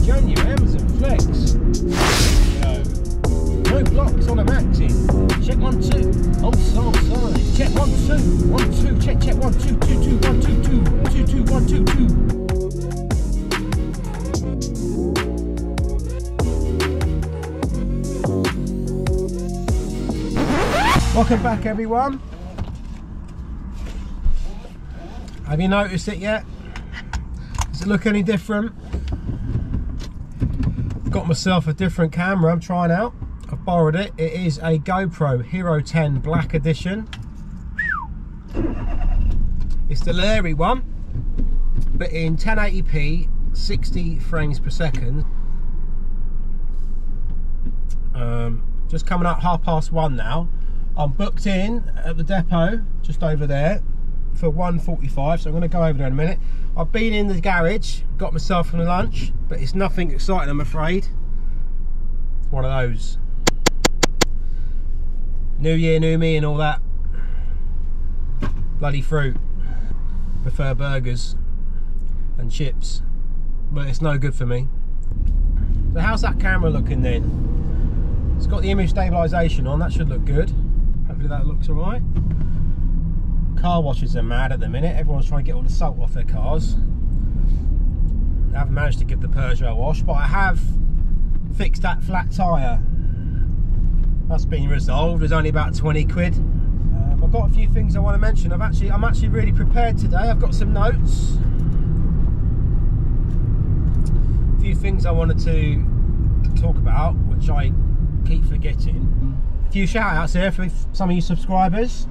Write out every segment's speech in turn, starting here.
January, Amazon Flex. No blocks on a maxi. Check 1 2. Oh, so sorry. Check 1 2. 1 2. Check 1 2 2 2 1 2 2 2 2 1 2 2. Welcome back, everyone. Have you noticed it yet? Does it look any different? I've got myself a different camera I'm trying out. I've borrowed it. It is a GoPro Hero 10 Black Edition. It's the Larry one, but in 1080p, 60 frames per second. Just coming up 1:30 now. I'm booked in at the depot, just over there, for 1:45, so I'm going to go over there in a minute. I've been in the garage, got myself some lunch, but it's nothing exciting, I'm afraid. It's one of those. New year, new me and all that. Bloody fruit. Prefer burgers and chips, but it's no good for me. So how's that camera looking then? It's got the image stabilisation on, that should look good. Hopefully that looks alright. Car washes are mad at the minute. Everyone's trying to get all the salt off their cars. I haven't managed to give the Peugeot a wash, but I have fixed that flat tyre. That's been resolved. It's only about 20 quid. I've got a few things I want to mention. I'm actually really prepared today. I've got some notes. A few things I wanted to talk about, which I keep forgetting. A few shout outs here for some of you subscribers.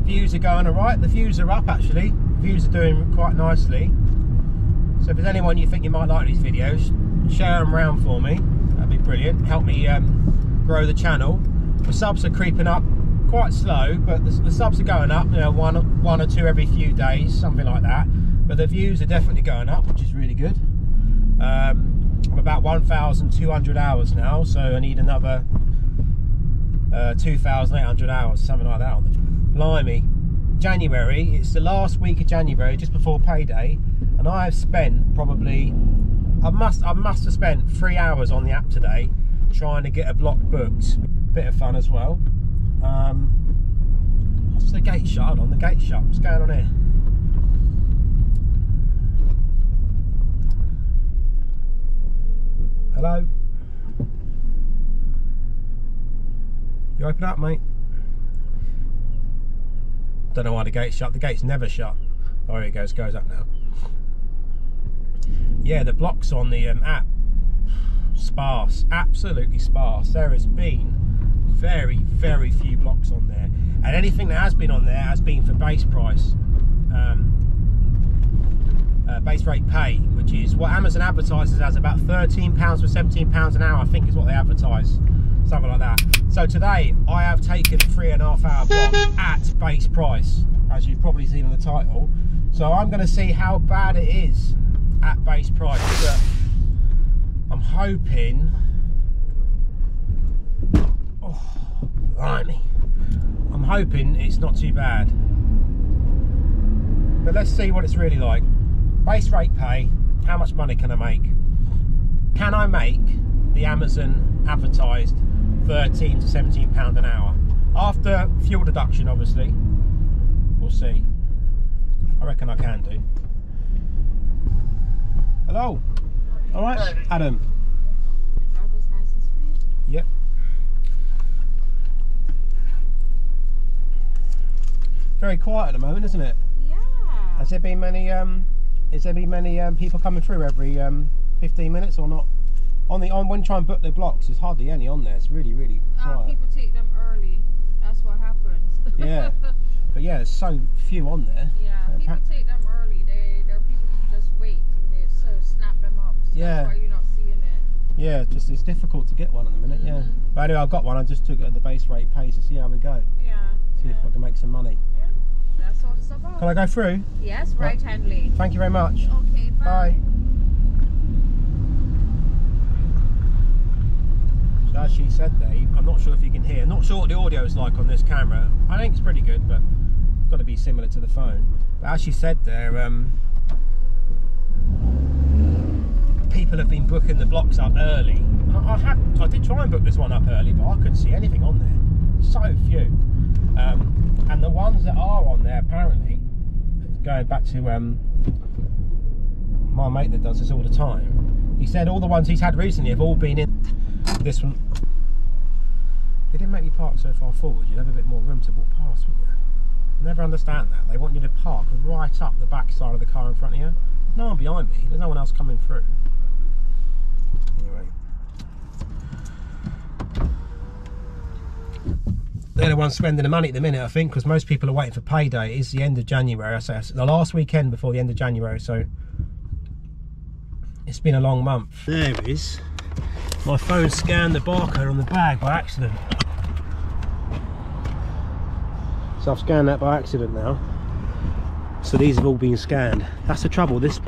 Views are going alright. The views are up actually. The views are doing quite nicely. So if there's anyone you think you might like these videos, share them around for me. That'd be brilliant. Help me grow the channel. The subs are creeping up quite slow, but the subs are going up. You know, one or two every few days, something like that. But the views are definitely going up, which is really good. I'm about 1,200 hours now, so I need another 2,800 hours, something like that on the. Blimey, January, it's the last week of January, just before payday, and I have spent probably, I must have spent 3 hours on the app today trying to get a block booked. Bit of fun as well. What's the gate shut? Hold on, the gate shut. What's going on here? Hello? You open up, mate? Don't know why the gate's shut. The gate's never shut. Oh, here it goes. Goes up now. Yeah, the blocks on the app, sparse. Absolutely sparse. There has been very, very few blocks on there. And anything that has been on there has been for base price. Base rate pay, which is what Amazon advertises as about £13 for £17 an hour, I think is what they advertise. Something like that. So today I have taken a 3.5 hour block at base price, as you've probably seen in the title. So I'm going to see how bad it is at base price. But I'm hoping. Oh, blimey! I'm hoping it's not too bad. But let's see what it's really like. Base rate pay. How much money can I make? Can I make the Amazon advertised £13 to £17 an hour after fuel deduction? Obviously, we'll see. I reckon I can do. Hello. All right, Adam. Yep. Very quiet at the moment, isn't it? Yeah. Has there been many? Is there been many people coming through every 15 minutes or not? On when you try and book the blocks, there's hardly any on there. It's really, really quiet. People take them early. That's what happens. Yeah, but yeah, there's so few on there. Yeah, people take them early. There are people who just wait and they so snap them up. So Yeah. that's why you're not seeing it. Yeah, just it's difficult to get one at the minute. Yeah, but anyway, I've got one. I just took it at the base rate pays to see how we go. Yeah. See if I can make some money. Yeah. That's what it's about. Can I go through? Yes, right hand lane. Thank you very much. Okay, bye. Bye. So as she said there, I'm not sure if you can hear. Not sure what the audio is like on this camera. I think it's pretty good, but it's got to be similar to the phone. But as she said there, people have been booking the blocks up early. I did try and book this one up early, but I couldn't see anything on there. So few. And the ones that are on there, apparently, going back to my mate that does this all the time, he said all the ones he's had recently have all been in this one. They didn't make you park so far forward. You'd have a bit more room to walk past, wouldn't you? I never understand that. They want you to park right up the back side of the car in front of you. No one behind me. There's no one else coming through. Anyway. They're the ones spending the money at the minute, I think, because most people are waiting for payday. It is the end of January. I say it's the last weekend before the end of January, so it's been a long month. There it is. My phone scanned the barcode on the bag by accident. So I've scanned that by accident now. So these have all been scanned. That's the trouble. This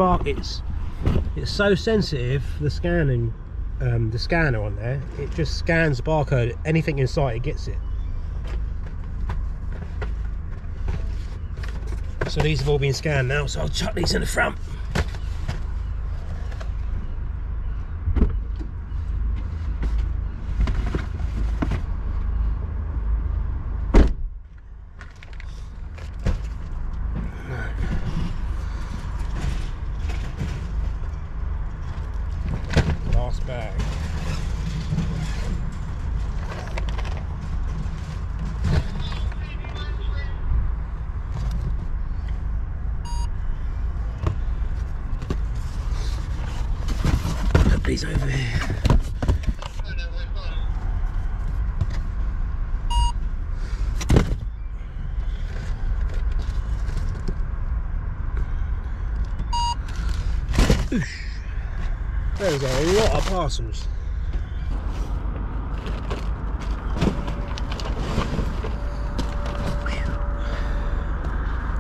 it's so sensitive. The scanning, the scanner on there, it just scans the barcode. Anything in sight, it gets it. So these have all been scanned now. So I'll chuck these in the front. Bag. Put these over here. There's a lot of parcels.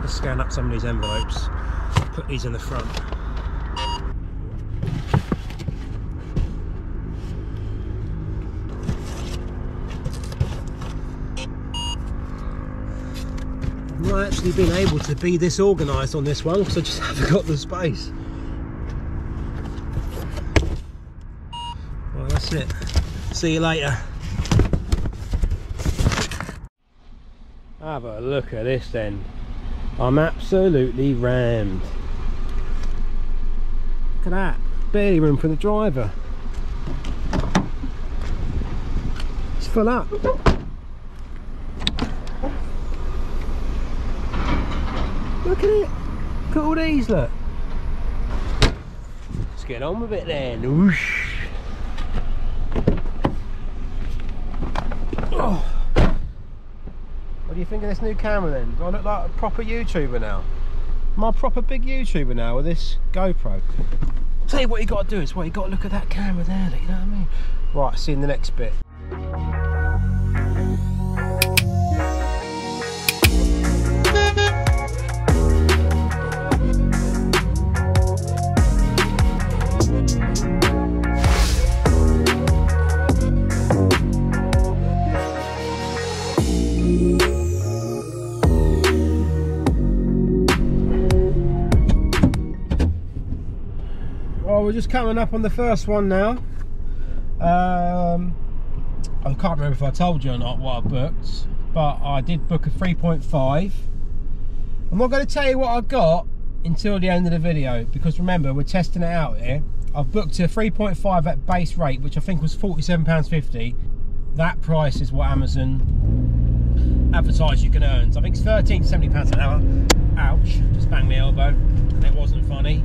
Let's scan up some of these envelopes, put these in the front. I've not actually been able to be this organised on this one because I just haven't got the space. Well, that's it. See you later. Have a look at this then. I'm absolutely rammed. Look at that. Barely room for the driver. It's full up. Look at it. Look at all these, look. Let's get on with it then. Whoosh. Oh. What do you think of this new camera then? Do I look like a proper YouTuber now? Am I a proper big YouTuber now with this GoPro? Tell you what you got to do is, you got to look at that camera there, you know what I mean? Right, see you in the next bit. Well, we're just coming up on the first one now. I can't remember if I told you or not what I booked, but I did book a 3.5. I'm not going to tell you what I got until the end of the video, because remember, we're testing it out here. I've booked a 3.5 at base rate, which I think was £47.50. That price is what Amazon advertised you can earn. So I think it's £13 to £70 an hour. Ouch, just banged my elbow, and it wasn't funny.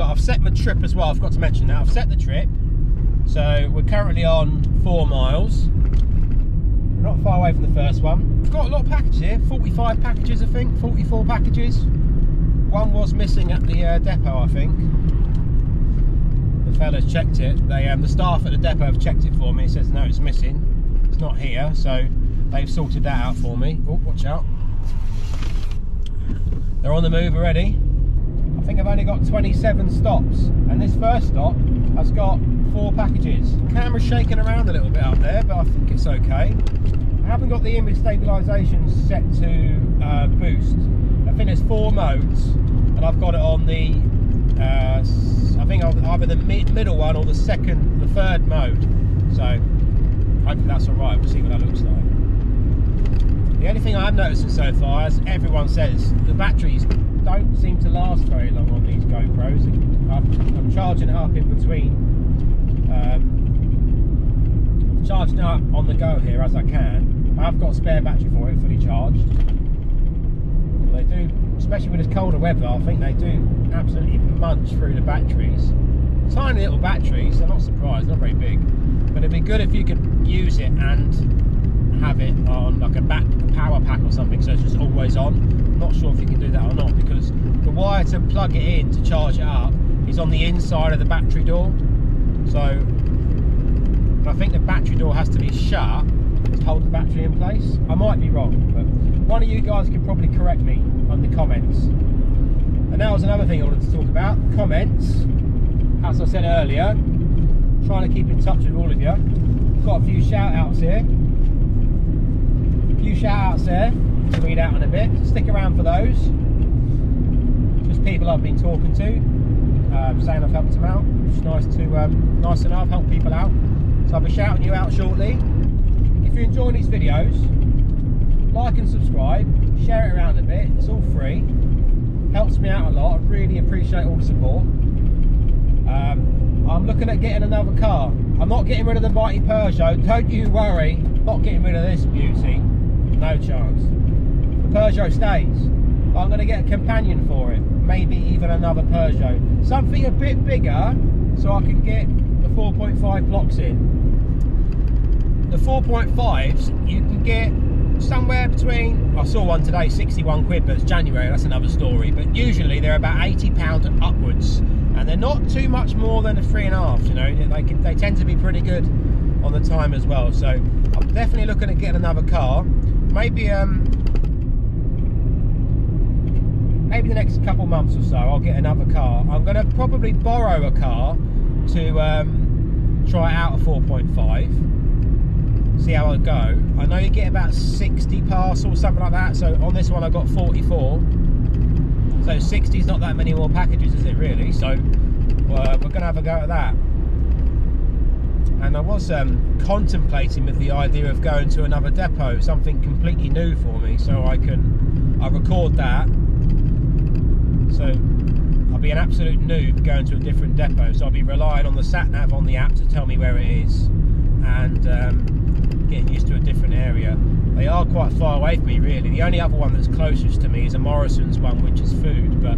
I've set my trip as well, I forgot to mention that. I've set the trip, so we're currently on 4 miles. We're not far away from the first one. We've got a lot of packages here, 45 packages I think, 44 packages. One was missing at the depot, I think. The fellas checked it. The staff at the depot have checked it for me. It says no, it's missing. It's not here, so they've sorted that out for me. Oh, watch out. They're on the move already. I think I've only got 27 stops, and this first stop has got 4 packages. The camera's shaking around a little bit up there, but I think it's okay. I haven't got the image stabilisation set to boost. I think there's 4 modes, and I've got it on the, I think I either the middle one or the third mode. So hopefully that's alright, we'll see what that looks like. The only thing I've noticed so far, as everyone says, the batteries don't seem to last very long on these GoPros. I'm charging it up in between, charging it up on the go here as I can. I've got a spare battery for it, fully charged. They do, especially with this colder weather, I think they do absolutely munch through the batteries. Tiny little batteries, I'm not surprised, not very big. But it'd be good if you could use it and have it on like a power pack or something, so it's just always on. I'm not sure if you can do that or not, because the wire to plug it in to charge it up is on the inside of the battery door. So I think the battery door has to be shut to hold the battery in place. I might be wrong, but one of you guys could probably correct me on the comments. And that was another thing I wanted to talk about, comments. As I said earlier, trying to keep in touch with all of you. Got a few shout outs here. A few shout outs there to read out in a bit. Stick around for those. Just people I've been talking to, saying I've helped them out. It's nice enough, help people out. So I'll be shouting you out shortly. If you're enjoying these videos, like and subscribe, share it around a bit. It's all free. Helps me out a lot. I really appreciate all the support. I'm looking at getting another car. I'm not getting rid of the mighty Peugeot, don't you worry. Not getting rid of this beauty, no chance. The Peugeot stays. But I'm going to get a companion for it, maybe even another Peugeot. Something a bit bigger so I can get the 4.5 blocks in. The 4.5s you can get somewhere between, I saw one today, 61 quid, but it's January, that's another story. But usually they're about £80 upwards, and they're not too much more than a 3.5, you know. They tend to be pretty good on the time as well. So I'm definitely looking at getting another car. Maybe maybe the next couple months or so I'll get another car. I'm going to probably borrow a car to try out a 4.5. See how I go. I know you get about 60 pass or something like that, so on this one I got 44, so 60 is not that many more packages, is it really? So we're gonna have a go at that. And I was contemplating with the idea of going to another depot, something completely new for me, so I record that. So I'll be an absolute noob going to a different depot, so I'll be relying on the sat nav on the app to tell me where it is, and getting used to a different area. They are quite far away from me really. The only other one that's closest to me is a Morrison's one, which is food, but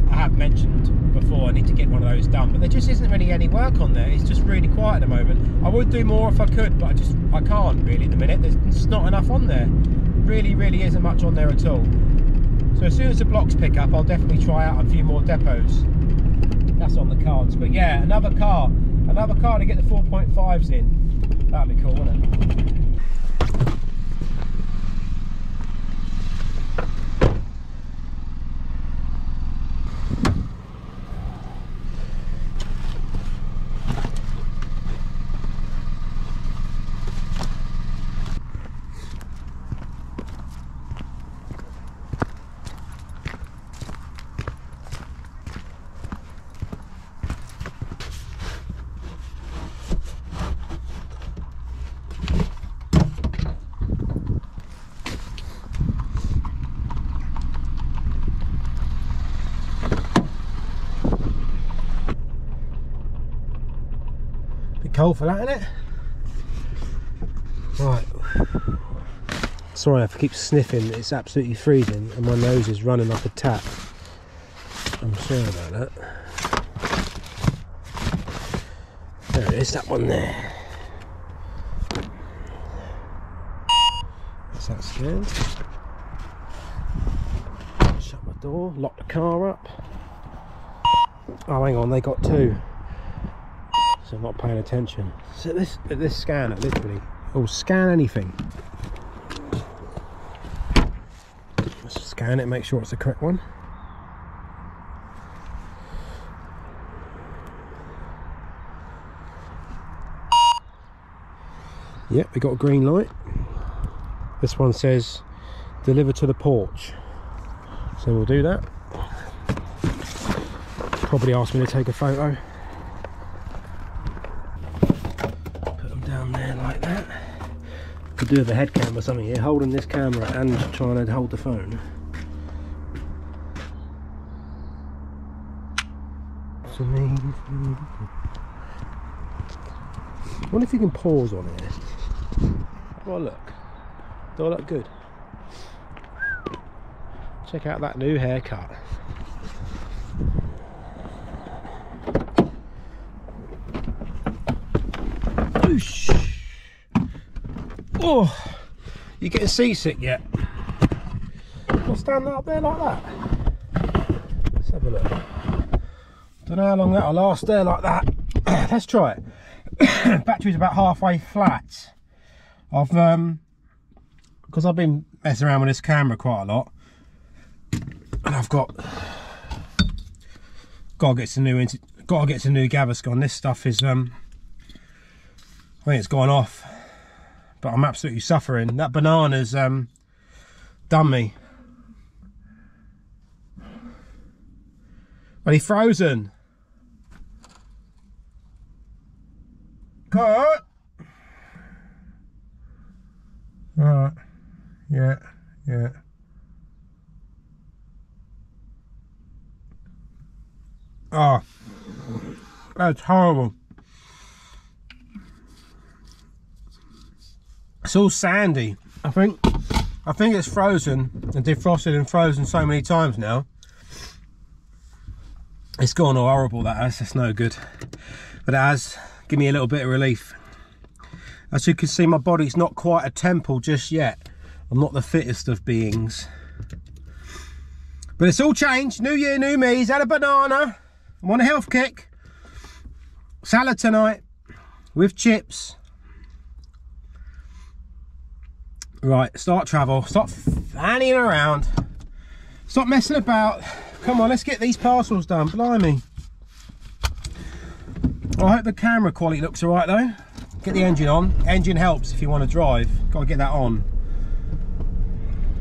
I have mentioned before I need to get one of those done, but there just isn't really any work on there. It's just really quiet at the moment. I would do more if I could, but I can't really at the minute. There's just not enough on there. Really isn't much on there at all. So as soon as the blocks pick up, I'll definitely try out a few more depots. That's on the cards. But yeah, another car to get the 4.5s in. That'd be cool, wouldn't it? Cold for that, isn't it? Right. Sorry if I keep sniffing, it's absolutely freezing and my nose is running like a tap. I'm sorry about that. There it is, that one there. That's that scanned. Shut my door, lock the car up. Oh, hang on, they got two. So I'm not paying attention. So this scanner literally will scan anything. Let's scan it, make sure it's the correct one. Yep, we got a green light. This one says deliver to the porch. So we'll do that. probably ask me to take a photo. Put them down there like that. Could do with a head cam or something here, holding this camera and trying to hold the phone. I wonder if you can pause on here. Have a look. Do I look good? Check out that new haircut. Oosh. Oh, you getting seasick yet? I'll stand up there like that. Let's have a look. Don't know how long that'll last there like that. Let's try it. Battery's about halfway flat. Because I've been messing around with this camera quite a lot, and I've got to get some new Gaviscon. This stuff is I think it's gone off, but I'm absolutely suffering. That banana's done me. Well, he's frozen. Cut. Alright. Yeah. Oh, that's horrible. It's all sandy. I think it's frozen and defrosted and frozen so many times now. It's gone all horrible, that has. That's no good. But it has given me a little bit of relief. As you can see, my body's not quite a temple just yet. I'm not the fittest of beings. But it's all changed. New year, new me. He's had a banana. I'm on a health kick. Salad tonight with chips. Right, start travel. Stop fanning around. Stop messing about. Come on, let's get these parcels done. Blimey. I hope the camera quality looks alright though. Get the engine on. Engine helps if you want to drive. Got to get that on.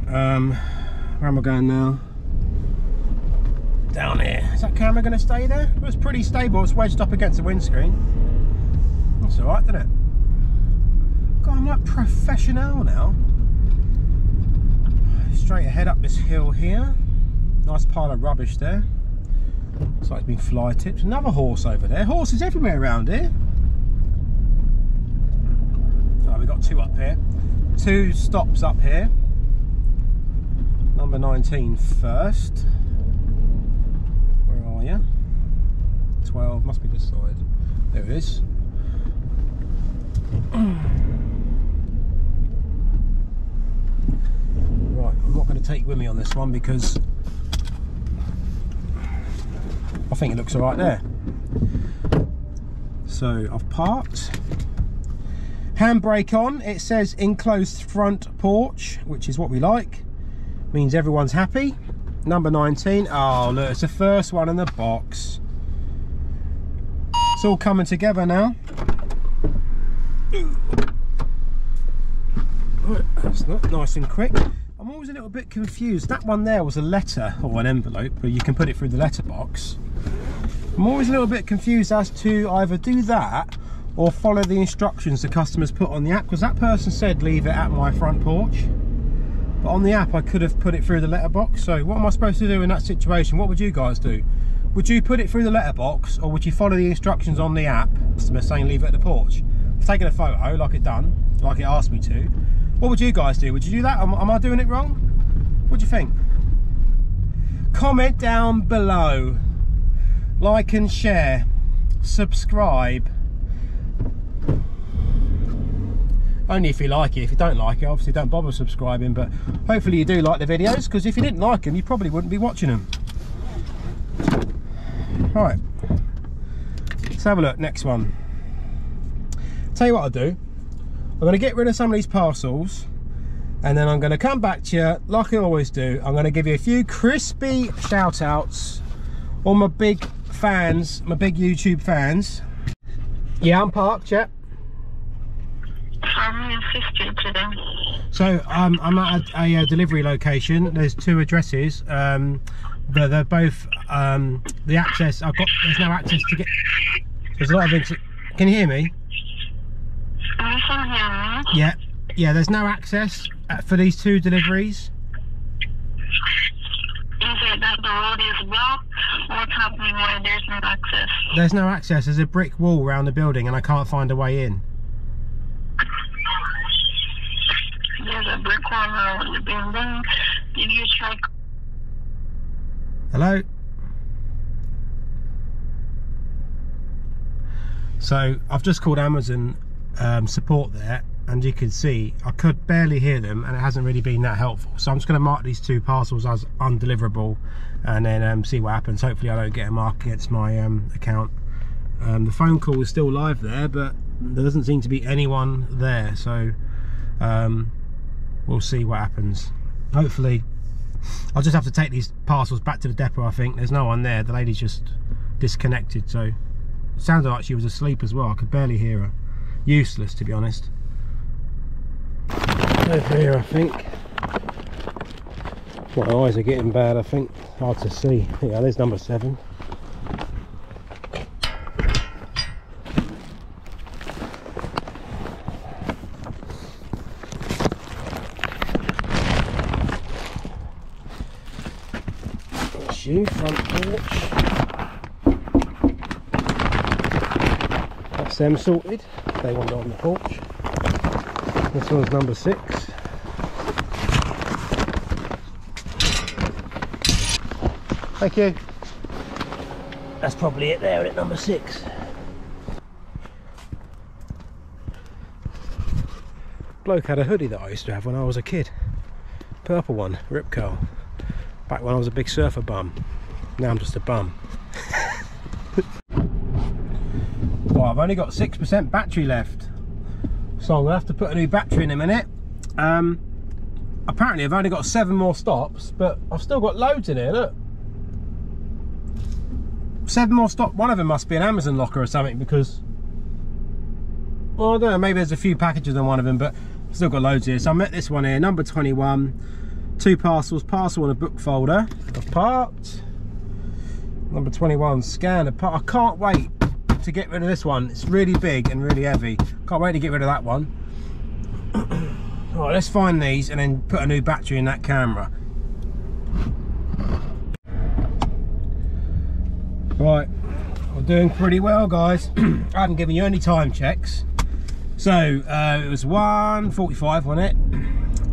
Where am I going now? Down here. Is that camera going to stay there? It was pretty stable. It's wedged up against the windscreen. That's alright, isn't it? God, I'm like professional now. Straight ahead up this hill here. Nice pile of rubbish there. Looks like it's been fly tipped. Another horse over there. Horses everywhere around here. Oh, we've got two up here. Two stops up here. Number 19 first. Where are you? 12, must be this side. There it is. Right, I'm not going to take you with me on this one because I think it looks alright there. So I've parked. Handbrake on. It says enclosed front porch, which is what we like. Means everyone's happy. Number 19. Oh look, it's the first one in the box. It's all coming together now. That's not nice and quick. I'm always a little bit confused. That one there was a letter or an envelope, but you can put it through the letterbox. I'm always a little bit confused as to either do that or follow the instructions the customers put on the app, because that person said leave it at my front porch, but on the app I could have put it through the letterbox. So what am I supposed to do in that situation? What would you guys do? Would you put it through the letterbox, or would you follow the instructions on the app saying leave it at the porch? I've taken a photo like it asked me to. What would you guys do? Would you do that? Am I doing it wrong? What do you think? Comment down below. Like and share. Subscribe. Only if you like it. If you don't like it, obviously don't bother subscribing, but hopefully you do like the videos, because if you didn't like them you probably wouldn't be watching them. Right, let's have a look. Next one. Tell you what I'll do. I'm going to get rid of some of these parcels, and then I'm going to come back to you like I always do. I'm going to give you a few crispy shout outs, all my big fans, my big YouTube fans. Yeah, I'm parked, yeah. I'm in 50 today. So I'm at a delivery location. There's two addresses. but they're both the access. There's no access to get. There's a lot of. Can you hear me? Yeah, yeah. There's no access for these 2 deliveries. Is it that the road is blocked? What's happening when there's no access? There's no access. There's a brick wall around the building, and I can't find a way in. There's a brick wall around the building. Did you try? Hello? So I've just called Amazon support there, and you can see I could barely hear them, and it hasn't really been that helpful. So I'm just going to mark these 2 parcels as undeliverable, and then see what happens. Hopefully I don't get a mark against my account. The phone call is still live there, but there doesn't seem to be anyone there, so we'll see what happens. Hopefully I'll just have to take these parcels back to the depot. I think there's no one there. The lady's just disconnected, so it sounded like she was asleep as well. I could barely hear her. Useless, to be honest. Over here, I think. My eyes are getting bad, I think. Hard to see. Yeah, there's number 7. That's you, front porch. That's them sorted. They want it on the porch. This one's number 6. Thank you. That's probably it there at number 6. Bloke had a hoodie that I used to have when I was a kid. Purple one, Rip Curl. Back when I was a big surfer bum. Now I'm just a bum. Well, I've only got 6% battery left, so I'm gonna have to put a new battery in a minute. Apparently I've only got 7 more stops, but I've still got loads in here. Look, 7 more stops. One of them must be an Amazon locker or something, because, well, I don't know, maybe there's a few packages on one of them, but I've still got loads here. So I'm at this one here, number 21, 2 parcels, parcel and a book folder. I've parked. Number 21, scan a part. I can't wait to get rid of this one. It's really big and really heavy. Can't wait to get rid of that one. Right, let's find these and then put a new battery in that camera. Right, we're doing pretty well, guys. I haven't given you any time checks. So it was 1:45, wasn't it?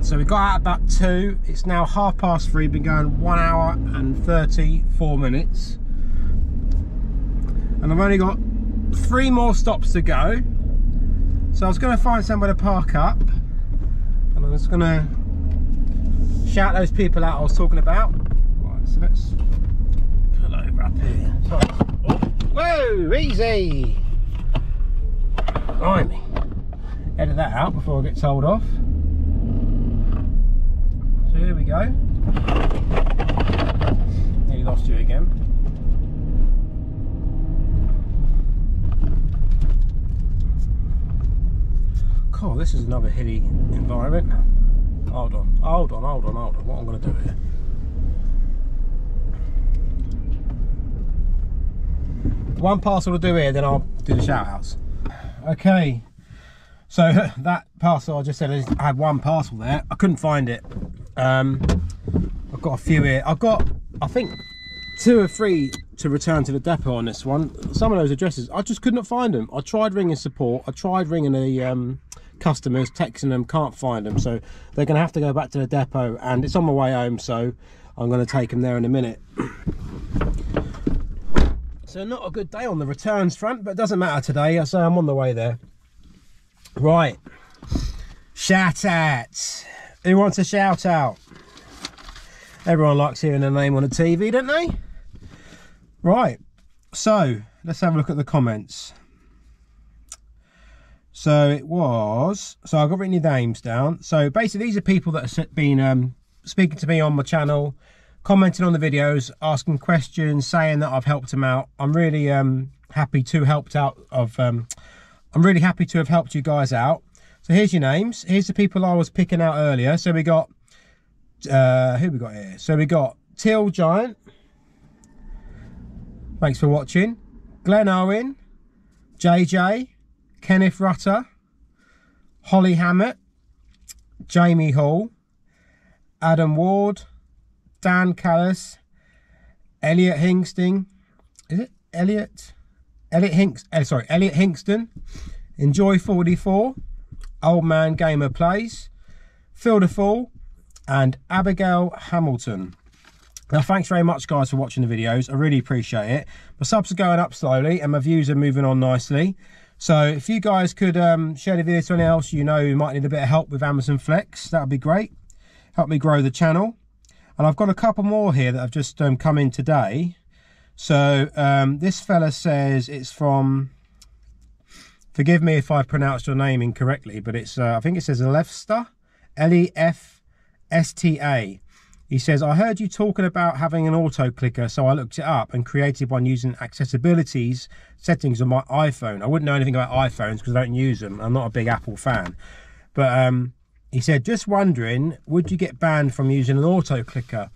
So we got out about 2. It's now 3:30. Been going 1 hour and 34 minutes, and I've only got 3 more stops to go. So I was going to find somewhere to park up, and I'm just going to shout those people out I was talking about. Right, so let's pull over up here. Sorry. Oh, whoa, easy. Blimey. Edit that out before I get told off. So here we go. Nearly lost you again. Cool, this is another hilly environment. Hold on. What I'm going to do here. One parcel to do here, then I'll do the shout outs. Okay, so that parcel I just said, I had 1 parcel there. I couldn't find it. I've got a few here. I've got, I think, 2 or 3 to return to the depot on this one. Some of those addresses, I just could not find them. I tried ringing support. I tried ringing the customers, texting them, can't find them. So they're going to have to go back to the depot, and it's on my way home, so I'm going to take them there in a minute. So not a good day on the returns front, but it doesn't matter today. So I'm on the way there. Right, shout outs. Who wants a shout out? Everyone likes hearing their name on the TV, don't they? Right, so let's have a look at the comments. So it was, so I've got written your names down. So basically these are people that have been speaking to me on my channel, commenting on the videos, asking questions, saying that I've helped them out. I'm really happy to I'm really happy to have helped you guys out. So here's your names. Here's the people I was picking out earlier. So we got who we got here? So we got Teal Giant, Thanks for watching. Glenn Owen, JJ, Kenneth Rutter, Holly Hammett, Jamie Hall, Adam Ward, Dan Callis, Elliot Hingston, is it Elliot? Elliot Hingston, Enjoy 44, Old Man Gamer Plays, Phil the Fool, and Abigail Hamilton. Now, thanks very much, guys, for watching the videos. I really appreciate it. My subs are going up slowly, and my views are moving on nicely. So, if you guys could share the video to anyone else you know who might need a bit of help with Amazon Flex, that would be great. Help me grow the channel. And I've got a couple more here that have just come in today. So, this fella says it's from... Forgive me if I pronounced your name incorrectly, but it's I think it says Lefsta, L-E-F-S-T-A. He says, I heard you talking about having an auto clicker, so I looked it up and created one using accessibilities settings on my iPhone. I wouldn't know anything about iPhones because I don't use them. I'm not a big Apple fan. But he said, just wondering, would you get banned from using an auto clicker?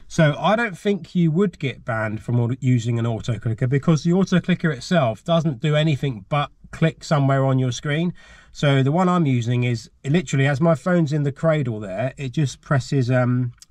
So I don't think you would get banned from using an auto clicker because the auto clicker itself doesn't do anything but click somewhere on your screen. So the one I'm using is, it literally, as my phone's in the cradle there, it just presses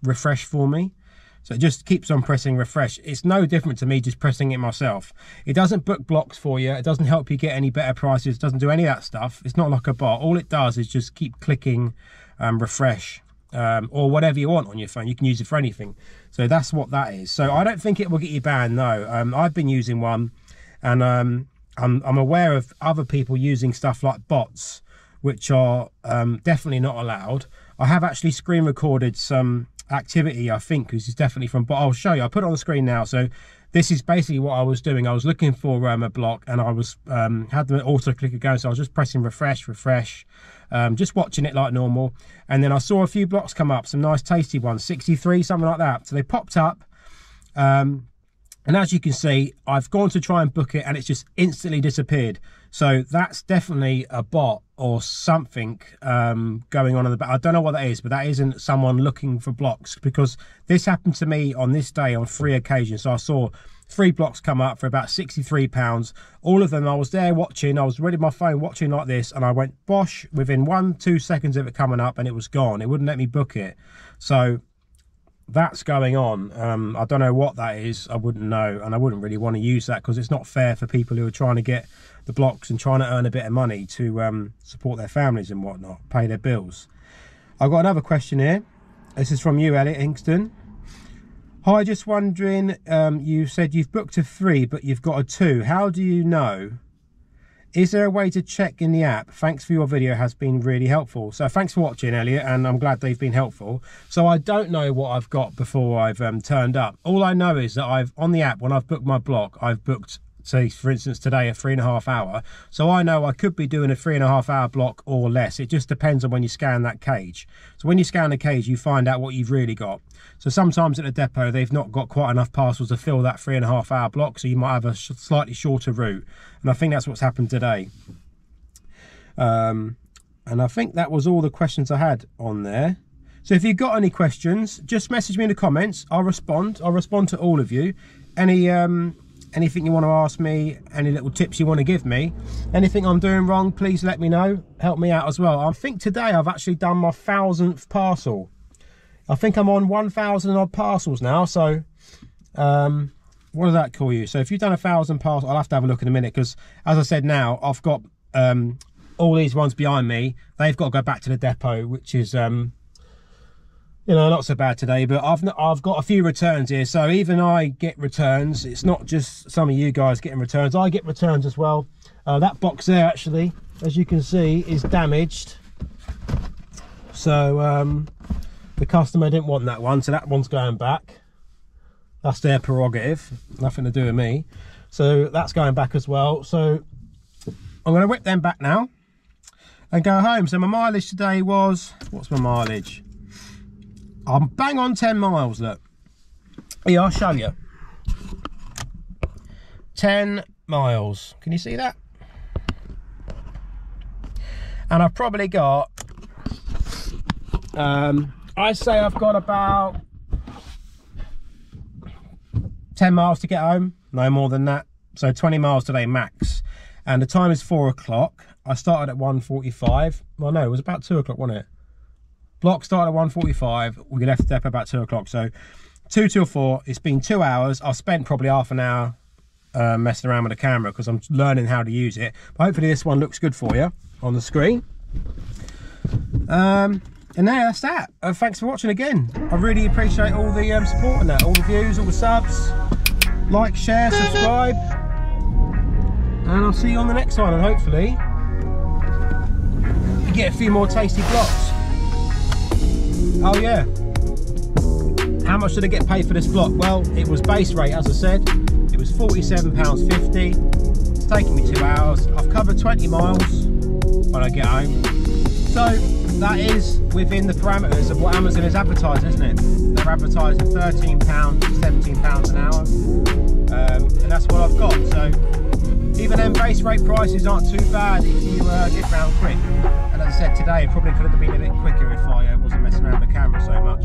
refresh for me. So it just keeps on pressing refresh. It's no different to me just pressing it myself. It doesn't book blocks for you. It doesn't help you get any better prices. It doesn't do any of that stuff. It's not like a bot. All it does is just keep clicking refresh or whatever you want on your phone. You can use it for anything. So that's what that is. So I don't think it will get you banned, no. I've been using one, and I'm aware of other people using stuff like bots, which are definitely not allowed. I have actually screen recorded some activity, I think, which is definitely from bot. I'll show you. I'll put it on the screen now. So this is basically what I was doing. I was looking for a block, and I was had the auto clicker going, so I was just pressing refresh, just watching it like normal. And then I saw a few blocks come up, some nice tasty ones, 63, something like that. So they popped up. And as you can see, I've gone to try and book it and it's just instantly disappeared. So that's definitely a bot or something going on in the back. I don't know what that is, but that isn't someone looking for blocks, because this happened to me on this day on 3 occasions. So I saw 3 blocks come up for about £63. All of them, I was there watching, I was ready my phone watching like this, and I went bosh within 1-2 seconds of it coming up, and it was gone. It wouldn't let me book it. So that's going on. I don't know what that is. I wouldn't know, and I wouldn't really want to use that because it's not fair for people who are trying to get the blocks and trying to earn a bit of money to support their families and whatnot, pay their bills. I've got another question here. This is from you, Elliot Hingston. Hi, just wondering, you said you've booked a 3 but you've got a 2. How do you know? Is there a way to check in the app? Thanks for your video, has been really helpful. So thanks for watching, Elliot, and I'm glad they've been helpful. So I don't know what I've got before I've turned up. All I know is that I've, on the app, when I've booked my block, I've booked, say for instance today, a 3.5 hour. So I know I could be doing a 3.5 hour block or less. It just depends on when you scan that cage. So when you scan the cage, you find out what you've really got. So sometimes at the depot, they've not got quite enough parcels to fill that 3.5 hour block, so you might have a slightly shorter route. And I think that's what's happened today. And I think that was all the questions I had on there. So if you've got any questions, just message me in the comments. I'll respond. I'll respond to all of you. Anything you want to ask me, any little tips you want to give me, anything I'm doing wrong, please let me know. Help me out as well. I think today I've actually done my 1000th parcel. I think I'm on 1,000 odd parcels now. So what does that call you? So if you've done 1,000 parcels, I'll have to have a look in a minute, because as I said, now I've got all these ones behind me. They've got to go back to the depot, which is you know, not so bad today. But I've got a few returns here, so even I get returns. It's not just some of you guys getting returns. I get returns as well. That box there, actually, as you can see, is damaged. So the customer didn't want that one, so that one's going back. That's their prerogative, nothing to do with me. So that's going back as well. So I'm going to whip them back now and go home. So my mileage today was, what's my mileage? I'm bang on 10 miles, look. Yeah, I'll show you. 10 miles. Can you see that? And I've probably got, I say I've got about 10 miles to get home. no more than that. So 20 miles today max, and the time is 4 o'clock. I started at 1:45. Well, no, it was about 2 o'clock, wasn't it? Block started at 1:45. We left the depot about 2 o'clock. So 2 till 4. It's been 2 hours. I've spent probably half an hour messing around with the camera because I'm learning how to use it. But hopefully this one looks good for you on the screen. And there, that's that. Thanks for watching again. I really appreciate all the support and that, all the views, all the subs. Like, share, subscribe, and I'll see you on the next one. And hopefully you get a few more tasty blocks. Oh yeah, how much did I get paid for this block? Well, it was base rate, as I said. It was £47.50. It's taken me 2 hours. I've covered 20 miles when I get home. So that is within the parameters of what Amazon is advertising, isn't it? They're advertising £13 to £17 an hour, and that's what I've got. So even then, base rate prices aren't too bad if you get round quick. And as I said today, it probably could have been a bit quicker if I wasn't messing around with the camera so much.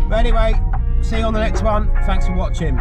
But anyway, see you on the next one. Thanks for watching.